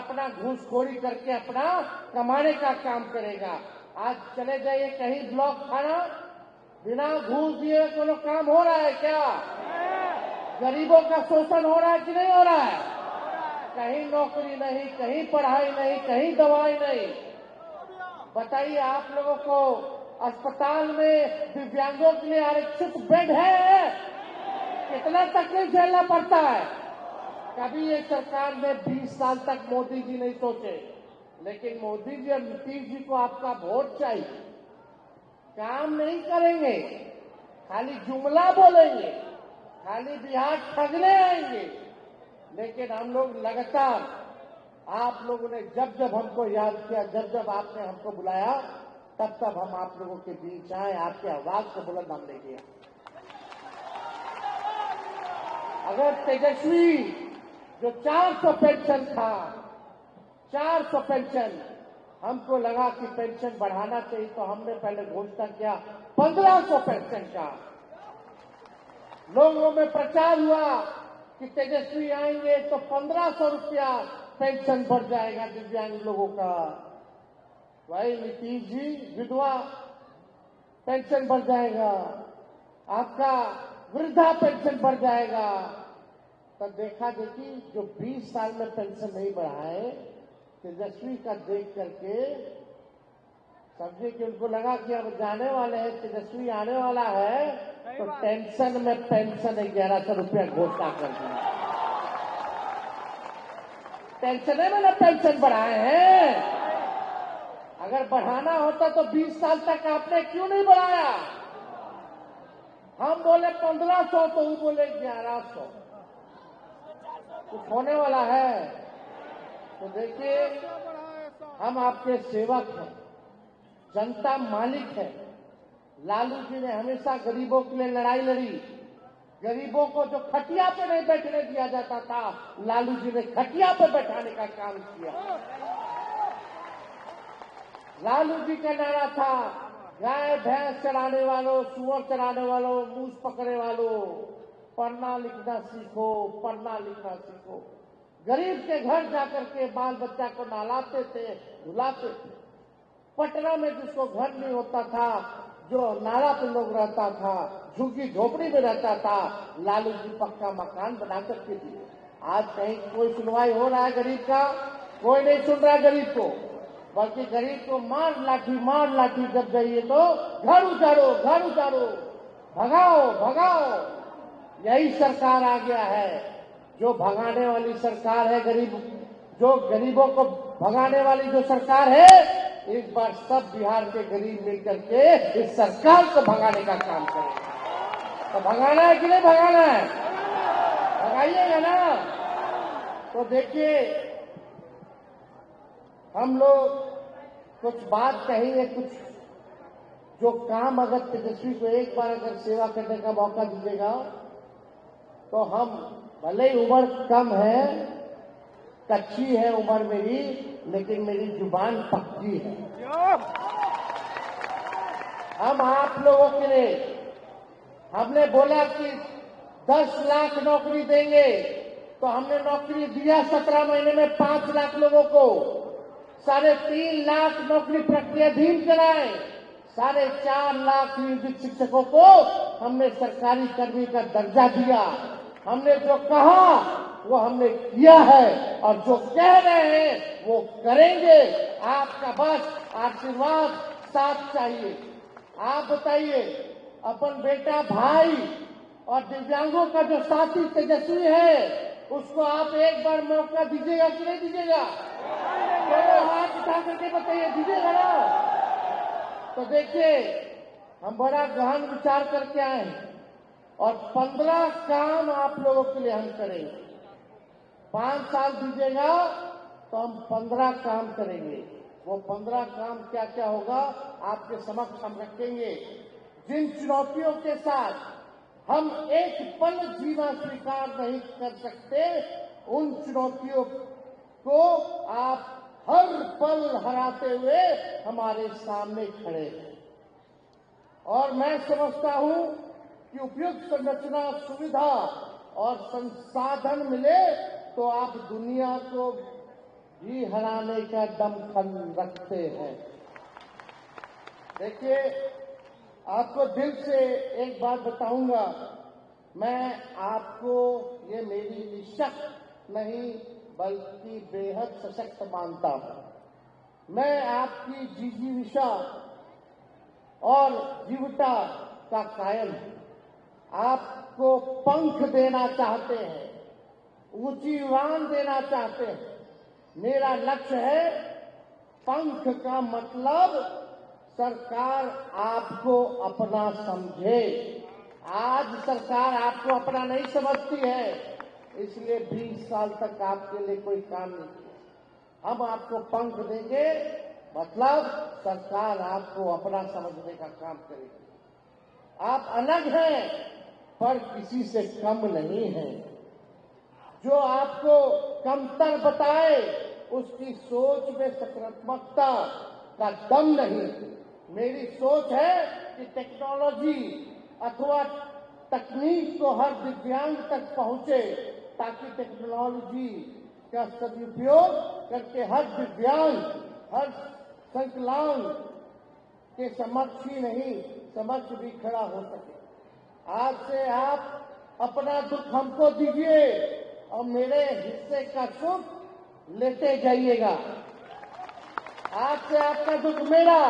अपना घूसखोरी करके अपना कमाने का काम करेगा। आज चले जाइए कहीं ब्लॉक थाना, बिना घूस दिए कोनो काम हो रहा है क्या? गरीबों का शोषण हो रहा है कि नहीं हो रहा है? कहीं नौकरी नहीं, कहीं पढ़ाई नहीं, कहीं दवाई नहीं। बताइए, आप लोगों को अस्पताल में दिव्यांगों के लिए आरक्षित बेड है? कितना तकलीफ झेलना पड़ता है। कभी ये सरकार ने 20 साल तक मोदी जी नहीं सोचे, लेकिन मोदी जी और नीतीश जी को आपका वोट चाहिए। काम नहीं करेंगे, खाली जुमला बोलेंगे, खाली बिहार ठगने आएंगे। लेकिन हम लोग लगातार, आप लोगों ने जब जब हमको याद किया, जब जब आपने हमको बुलाया, तब तब हम आप लोगों के बीच आए, आपके आवाज को बुलंद हमने किया। अगर तेजस्वी जो 400 पेंशन था, 400 पेंशन, हमको लगा कि पेंशन बढ़ाना चाहिए, तो हमने पहले घोषणा किया 1500 पेंशन का। लोगों में प्रचार हुआ कि तेजस्वी आएंगे तो 1500 रुपया पेंशन बढ़ जाएगा दिव्यांग लोगों का। भाई नीतीश जी, विधवा पेंशन बढ़ जाएगा, आपका वृद्धा पेंशन बढ़ जाएगा। तब देखा देखी जो 20 साल में पेंशन नहीं बढ़ाए, तेजस्वी का देख करके समझे कि उनको लगा कि अब जाने वाले हैं, तेजस्वी आने वाला है, तो टेंशन में पेंशन 1100 रुपया घोषणा कर दिया। टेंशन में ना पेंशन बढ़ाए हैं। अगर बढ़ाना होता तो 20 साल तक आपने क्यों नहीं बढ़ाया? हम बोले 1500, तो वो बोले 1100। कुछ होने वाला है? तो देखिए, हम आपके सेवक हैं, जनता मालिक है। लालू जी ने हमेशा गरीबों के लिए लड़ाई लड़ी। गरीबों को जो खटिया पे नहीं बैठने दिया जाता था, लालू जी ने खटिया पे बैठाने का काम किया। लालू जी का नारा था, गाय भैंस चराने वालों, सुअर चराने वालों, मूस पकड़ने वालों, पढ़ना लिखना सीखो, पढ़ना लिखना सीखो। गरीब के घर जाकर के बाल बच्चा को नहलाते थे, धुलाते थे। पटना में जिसको घर नहीं होता था, जो नाला पे लोग रहता था, झुग्गी झोपड़ी में रहता था, लालू जी पक्का मकान बना करके दिए। आज कहीं कोई सुनवाई हो रहा है गरीब का? कोई नहीं सुन रहा गरीब को, बल्कि गरीब को मार लाठी जब जाइए तो घर उजाड़ो, घर उजाड़ो, भगाओ भगाओ। यही सरकार आ गया है, जो भगाने वाली सरकार है। जो गरीबों को भगाने वाली जो सरकार है, इस बार सब बिहार के गरीब मिलकर के इस सरकार को भगाने का काम करेंगे। तो भगाना है कि नहीं भगाना है? भगाइएगा ना। तो देखिए, हम लोग कुछ बात कहेंगे, कुछ जो काम अगर तेजस्वी को एक बार अगर सेवा करने का मौका दीजिएगा, तो हम भले ही उम्र कम है, कच्ची है उम्र मेरी, लेकिन मेरी जुबान पक्की है। हम आप लोगों के लिए, हमने बोला कि 10 लाख नौकरी देंगे, तो हमने नौकरी दिया 17 महीने में 5 लाख लोगों को। 3.5 लाख नौकरी प्रक्रियाधीन कराए, 4.5 लाख नियोजित शिक्षकों को हमने सरकारी कर्मी का दर्जा दिया। हमने जो कहा वो हमने किया है, और जो कह रहे हैं वो करेंगे। आपका बस आशीर्वाद साथ चाहिए। आप बताइए, अपन बेटा भाई और दिव्यांगों का जो साथी तेजस्वी है, उसको आप एक बार मौका दीजिएगा कि नहीं दीजिएगा? तो हाथ उठा करके बताइए, दीजिएगा ना? तो देखिए, हम बड़ा गहन विचार करके आए हैं, और 15 काम आप लोगों के लिए हम करेंगे। 5 साल दीजिएगा तो हम 15 काम करेंगे। वो 15 काम क्या क्या होगा आपके समक्ष हम रखेंगे। जिन चुनौतियों के साथ हम एक पल जीना स्वीकार नहीं कर सकते, उन चुनौतियों को आप हर पल हराते हुए हमारे सामने खड़े हैं। और मैं समझता हूं कि उपयुक्त संरचना, सुविधा और संसाधन मिले तो आप दुनिया को जी हराने का दमखम रखते हैं। देखिए, आपको दिल से एक बात बताऊंगा, मैं आपको ये मेरी निशक्त नहीं बल्कि बेहद सशक्त मानता हूं। मैं आपकी जिजीविषा और जीवता का कायल हूं। आपको पंख देना चाहते हैं, ऊंची उड़ान देना चाहते हैं। मेरा लक्ष्य है, पंख का मतलब सरकार आपको अपना समझे। आज सरकार आपको अपना नहीं समझती है, इसलिए 20 साल तक आपके लिए कोई काम नहीं किया। हम आपको पंख देंगे, मतलब सरकार आपको अपना समझने का काम करेगी। आप अलग हैं, पर किसी से कम नहीं हैं। जो आपको कमतर बताए, उसकी सोच में सकारात्मकता का दम नहीं। मेरी सोच है कि टेक्नोलॉजी अथवा तकनीक को हर दिव्यांग तक पहुंचे, ताकि टेक्नोलॉजी का सदुपयोग करके हर दिव्यांग, हर संकलांग के समक्ष ही नहीं, समक्ष भी खड़ा हो सके। आज से आप अपना दुख हमको दीजिए और मेरे हिस्से का सुख लेते जाइएगा। आज से आपका दुख मेरा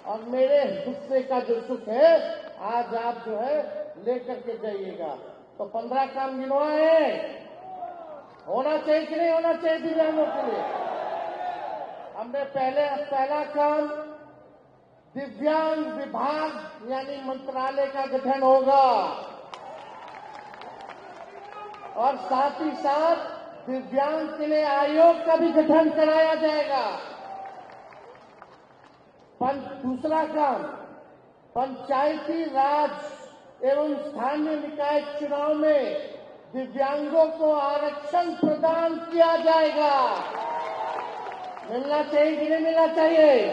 और मेरे हिस्से का जो सुख है, आज आप जो है लेकर के जाइएगा। तो 15 काम गिनवाए, होना चाहिए कि नहीं होना चाहिए दिव्यांगों के लिए? हमने पहला काम, दिव्यांग विभाग यानी मंत्रालय का गठन होगा और साथ ही साथ दिव्यांग के लिए आयोग का भी गठन कराया जाएगा। दूसरा काम, पंचायती राज एवं स्थानीय निकाय चुनाव में दिव्यांगों को आरक्षण प्रदान किया जाएगा। मिलना चाहिए कि नहीं मिलना चाहिए?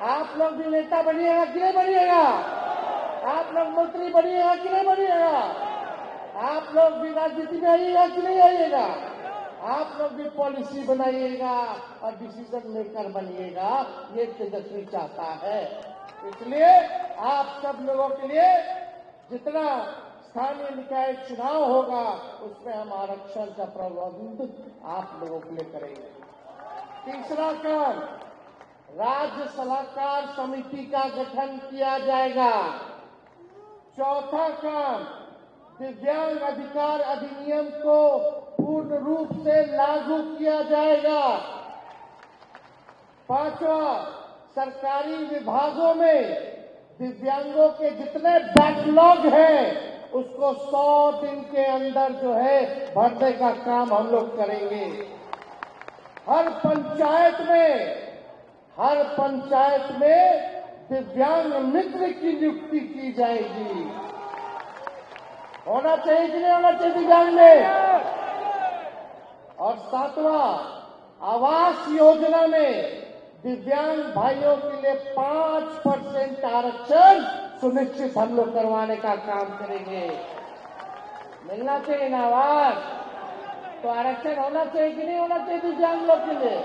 आप लोग भी नेता बनिएगा कि नहीं बनिएगा? आप लोग मंत्री बनिएगा कि नहीं बनिएगा? आप लोग भी राजनीति में आइएगा कि नहीं आइएगा? आप लोग भी पॉलिसी बनाइएगा और डिसीजन मेकर बनिएगा, ये तेजस्वी चाहता है। इसलिए आप सब लोगों के लिए जितना स्थानीय निकाय चुनाव होगा, उसमें हम आरक्षण का प्रबंध आप लोगों के लिए करेंगे। तीसरा काम, राज्य सलाहकार समिति का गठन किया जाएगा। चौथा काम, दिव्यांग अधिकार अधिनियम को पूर्ण रूप से लागू किया जाएगा। पांचवा, सरकारी विभागों में दिव्यांगों के जितने बैकलॉग हैं, उसको 100 दिन के अंदर जो है भरने का काम हम लोग करेंगे। हर पंचायत में दिव्यांग मित्र की नियुक्ति की जाएगी। होना चाहिए कि नहीं होना चाहिए दिव्यांग में? और सातवां, आवास योजना में दिव्यांग भाइयों के लिए 5% आरक्षण सुनिश्चित हम लोग करवाने का काम करेंगे। मिलना चाहिए ना आवास? तो आरक्षण होना चाहिए कि नहीं होना चाहिए दिव्यांग लोग के लिए?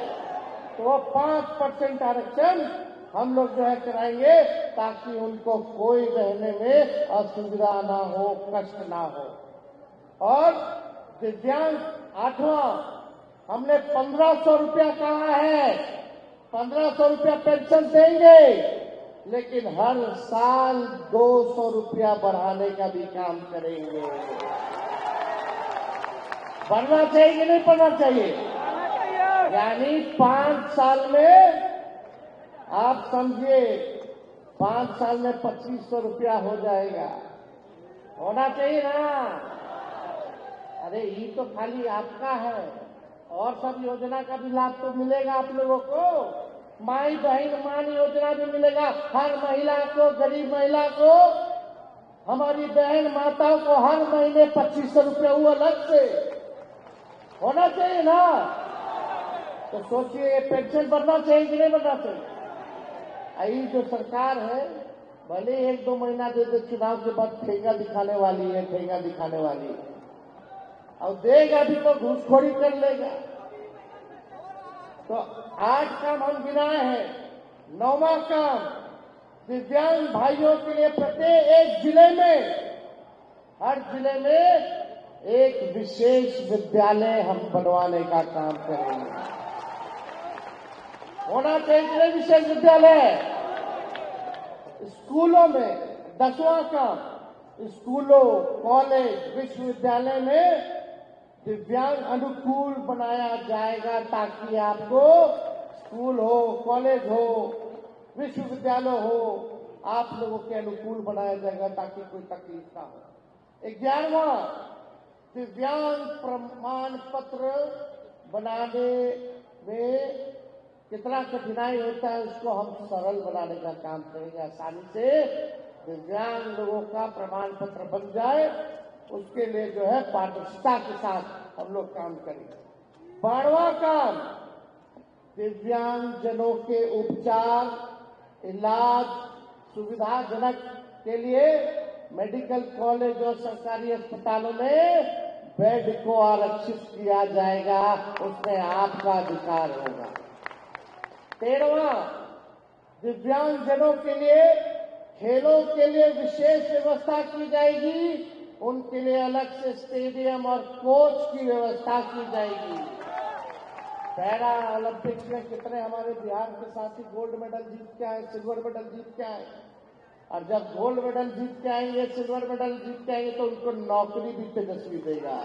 तो वो 5% आरक्षण हम लोग जो है कराएंगे, ताकि उनको कोई रहने में असुविधा ना हो, कष्ट ना हो। और दिव्यांग, आठवां, हमने 1500 रुपया कहा है। 1500 रुपया पेंशन देंगे, लेकिन हर साल 200 रुपया बढ़ाने का भी काम करेंगे। बढ़ना चाहिए कि नहीं बढ़ना चाहिए? यानी 5 साल में, आप समझिए 5 साल में 2500 रुपया हो जाएगा। होना चाहिए ना? अरे ये तो खाली आपका है, और सब योजना का भी लाभ तो मिलेगा आप लोगों को। माई बहन मान योजना भी मिलेगा हर महिला को, गरीब महिला को। हमारी बहन माताओं को हर महीने 2500 रुपया हुआ अलग से। होना चाहिए ना? तो सोचिए, पेंशन बढ़ना चाहिए कि नहीं बढ़ना चाहिए? यही जो सरकार है, भले 1-2 महीना दे दे, चुनाव के बाद ठेका दिखाने वाली है, ठेका दिखाने वाली है। और देगा भी तो घूसखोरी कर लेगा। तो 8 काम हम गिनाए हैं। 9वां काम, दिव्यांग भाइयों के लिए प्रत्येक एक जिले में, हर जिले में एक विशेष विद्यालय हम बनवाने का काम करेंगे। होना चाहिए विशेष विद्यालय स्कूलों में। 10वां काम, स्कूलों, कॉलेज, विश्वविद्यालय में दिव्यांग अनुकूल बनाया जाएगा, ताकि आपको स्कूल हो, कॉलेज हो, विश्वविद्यालय हो, आप लोगों के अनुकूल बनाया जाएगा, ताकि कोई तकलीफ ना हो। 11वां, दिव्यांग प्रमाण पत्र बनाने में कितना कठिनाई होता है, उसको हम सरल बनाने का काम करेंगे। आसानी से दिव्यांग लोगों का प्रमाण पत्र बन जाए, उसके लिए जो है पारदर्शिता के साथ हम लोग काम करेंगे। 12वां काम, दिव्यांग जनों के उपचार, इलाज सुविधाजनक के लिए मेडिकल कॉलेज और सरकारी अस्पतालों में बेड को आरक्षित किया जाएगा, उसमें आपका अधिकार होगा। 13वां, दिव्यांग जनों के लिए खेलों के लिए विशेष व्यवस्था की जाएगी, उनके लिए अलग से स्टेडियम और कोच की व्यवस्था की जाएगी। पैरा ओलंपिक्स में कितने हमारे बिहार के साथी गोल्ड मेडल जीत के आए, सिल्वर मेडल जीत के आए, और जब गोल्ड मेडल जीत के आएंगे, सिल्वर मेडल जीत के आएंगे, तो उनको नौकरी भी तेजस्वी देगा।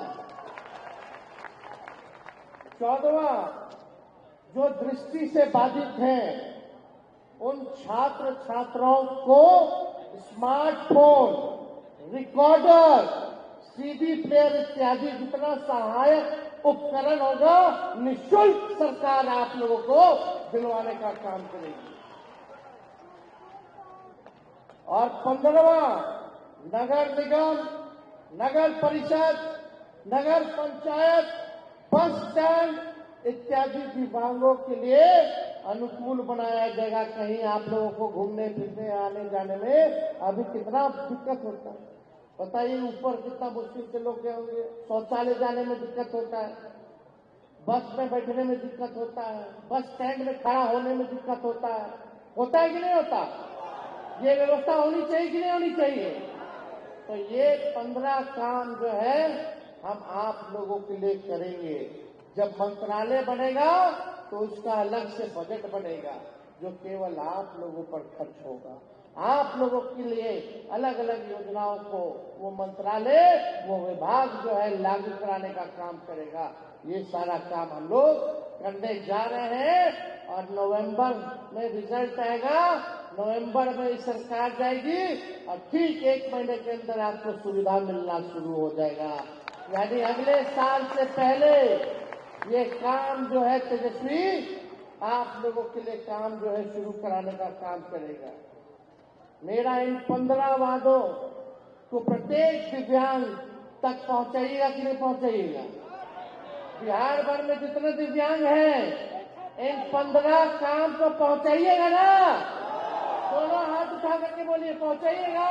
14वां, जो दृष्टि से बाधित हैं, उन छात्र छात्राओं को स्मार्टफोन, रिकॉर्डर, सीडी प्लेयर इत्यादि जितना सहायक उपकरण होगा, निःशुल्क सरकार आप लोगों को दिलवाने का काम करेगी। और 15वां, नगर निगम, नगर परिषद, नगर पंचायत, बस स्टैंड इत्यादि विभागों के लिए अनुकूल बनाया जाएगा। कहीं आप लोगों को घूमने फिरने आने जाने में अभी कितना दिक्कत होता है, बताइए। ऊपर कितना मुश्किल से लोग गए होंगे, शौचालय जाने में दिक्कत होता है, बस में बैठने में दिक्कत होता है, बस स्टैंड में खड़ा होने में दिक्कत होता है कि नहीं होता? ये व्यवस्था होनी चाहिए कि नहीं होनी चाहिए? तो ये 15 काम जो है हम आप लोगों के लिए करेंगे। जब मंत्रालय बनेगा तो उसका अलग से बजट बनेगा, जो केवल आप लोगों पर खर्च होगा। आप लोगों के लिए अलग अलग योजनाओं को वो मंत्रालय, वो विभाग जो है लागू कराने का काम करेगा। ये सारा काम हम लोग करने जा रहे हैं, और नवंबर में रिजल्ट आएगा, नवंबर में सरकार जाएगी, और ठीक 1 महीने के अंदर आपको सुविधा मिलना शुरू हो जाएगा। यानी अगले साल से पहले ये काम जो है तेजस्वी आप लोगों के लिए काम जो है शुरू कराने का काम करेगा। मेरा इन 15 वादों को प्रत्येक दिव्यांग तक पहुंचाइएगा कि नहीं पहुंचाइएगा? बिहार भर में जितने दिव्यांग हैं, इन 15 काम को पहुंचाइएगा ना? दोनों हाथ उठा करके बोलिए, पहुंचाइएगा।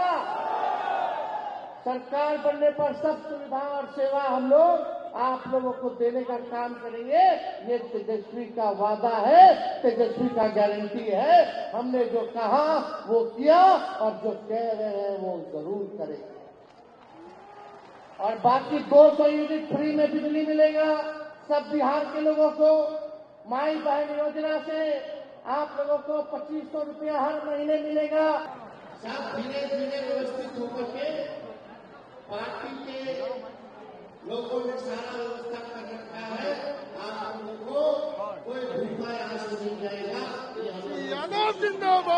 सरकार बनने पर सब सुविधा और सेवा हम लोग आप लोगों को देने का काम करेंगे। ये तेजस्वी का वादा है, तेजस्वी का गारंटी है। हमने जो कहा वो किया, और जो कह रहे हैं वो जरूर करेंगे। और बाकी 200 यूनिट फ्री में बिजली मिलेगा सब बिहार के लोगों को। माई बहन योजना से आप लोगों को 2500 रुपया हर महीने मिलेगा। सब धीरे धीरे व्यवस्थित होकर के पार्टी के लोगों ने सारा व्यवस्था कर रखा है। आप लोगों को कोई भूखा यहाँ से नहीं जाएगा। जिंदाबाद।